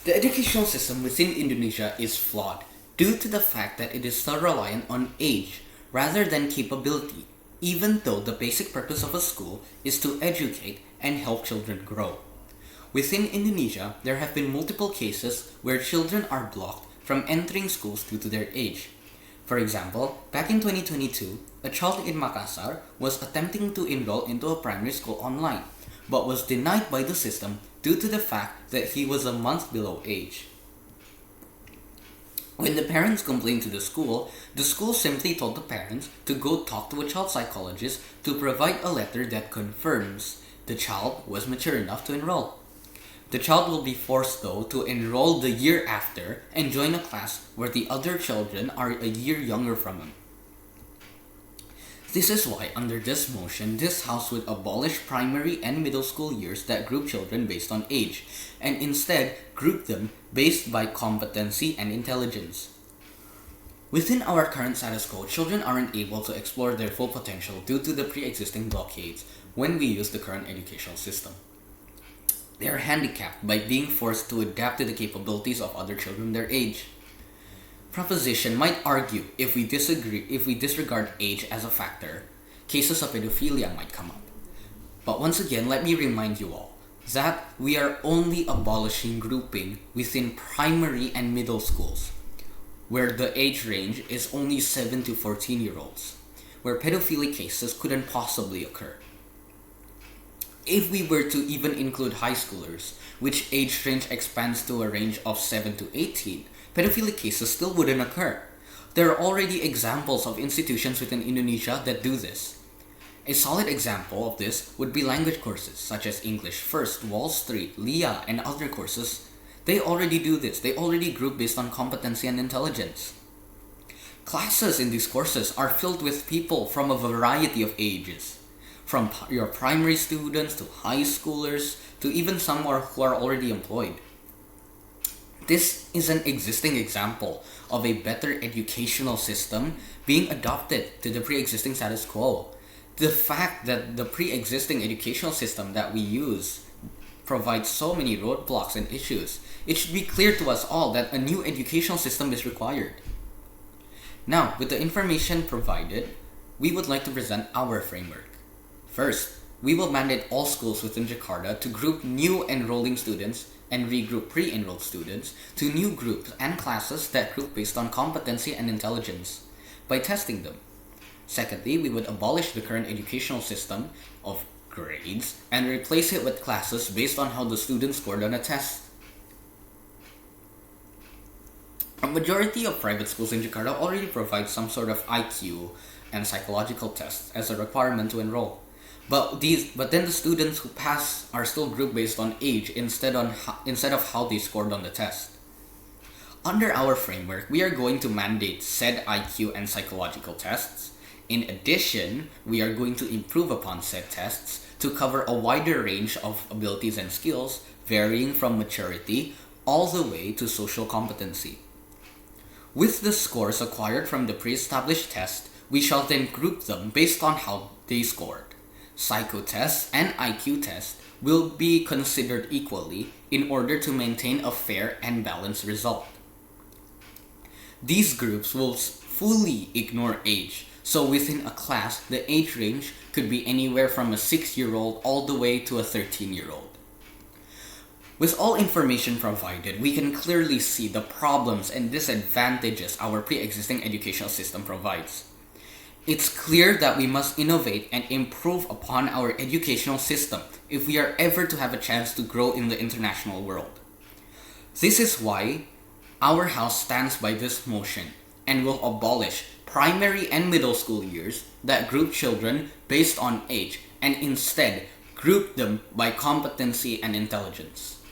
The educational system within Indonesia is flawed due to the fact that it is so reliant on age rather than capability, even though the basic purpose of a school is to educate and help children grow. Within Indonesia, there have been multiple cases where children are blocked from entering schools due to their age. For example, back in 2022, a child in Makassar was attempting to enroll into a primary school online, but was denied by the system due to the fact that he was a month below age. When the parents complained to the school simply told the parents to go talk to a child psychologist to provide a letter that confirms the child was mature enough to enroll. The child will be forced, though, to enroll the year after and join a class where the other children are a year younger from him. This is why, under this motion, this House would abolish primary and middle school years that group children based on age, and instead group them based by competency and intelligence. Within our current status quo, children aren't able to explore their full potential due to the pre-existing blockades when we use the current educational system. They are handicapped by being forced to adapt to the capabilities of other children their age. Proposition might argue if we disregard age as a factor, cases of pedophilia might come up. But once again, let me remind you all that we are only abolishing grouping within primary and middle schools, where the age range is only 7 to 14-year-olds, where pedophilic cases couldn't possibly occur. If we were to even include high schoolers, which age range expands to a range of 7 to 18, pedophilic cases still wouldn't occur. There are already examples of institutions within Indonesia that do this. A solid example of this would be language courses such as English First, Wall Street, LIA, and other courses. They already do this. They already group based on competency and intelligence. Classes in these courses are filled with people from a variety of ages, from your primary students to high schoolers to even some who are already employed. This is an existing example of a better educational system being adopted to the pre-existing status quo. The fact that the pre-existing educational system that we use provides so many roadblocks and issues, it should be clear to us all that a new educational system is required. Now, with the information provided, we would like to present our framework. First, we will mandate all schools within Jakarta to group new enrolling students and regroup pre-enrolled students to new groups and classes that group based on competency and intelligence by testing them. Secondly, we would abolish the current educational system of grades and replace it with classes based on how the students scored on a test. A majority of private schools in Jakarta already provide some sort of IQ and psychological tests as a requirement to enroll. But then the students who pass are still grouped based on age instead of how they scored on the test. Under our framework, we are going to mandate said IQ and psychological tests. In addition, we are going to improve upon said tests to cover a wider range of abilities and skills, varying from maturity all the way to social competency. With the scores acquired from the pre-established test, we shall then group them based on how they scored. Psycho tests and IQ tests will be considered equally in order to maintain a fair and balanced result. These groups will fully ignore age, so within a class, the age range could be anywhere from a 6-year-old all the way to a 13-year-old. With all information provided, we can clearly see the problems and disadvantages our pre-existing educational system provides. It's clear that we must innovate and improve upon our educational system if we are ever to have a chance to grow in the international world. This is why our House stands by this motion and will abolish primary and middle school years that group children based on age and instead group them by competency and intelligence.